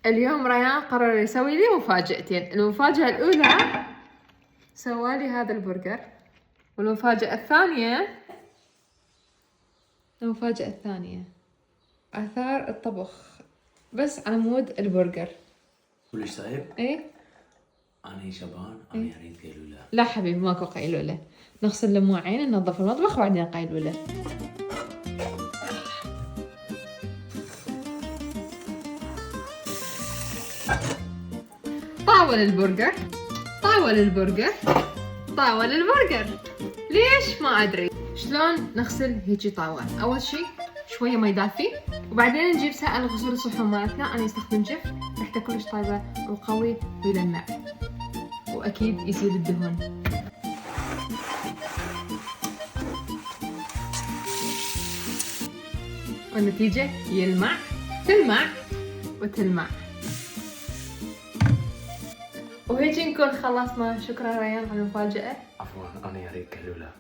اليوم ريان قرر يسوي لي مفاجأتين. المفاجأة الأولى سوالي هذا البرجر، والمفاجأة الثانية آثار الطبخ بس على مود البرجر. كلش صعب؟ ايه أنا شبان، أنا أريد قيلولة. لا حبيبي ماكو قيلولة، نغسل المواعين ننظف المطبخ وبعدين قيلولة. طاول البرجر ليش ما أدري. شلون نغسل هيجي طاوة؟ أول شي شوية مي دافي، وبعدين نجيب سائل غسول الصحون مالتنا. أنا استخدم جف، ريحته كلش طيبة وقوي ويلمع، وأكيد يزيل الدهون. والنتيجة تلمع وتلمع. وهيجي نكون خلصنا. شكرا ريان على المفاجأة. عفوا، أنا أريد قيلولة.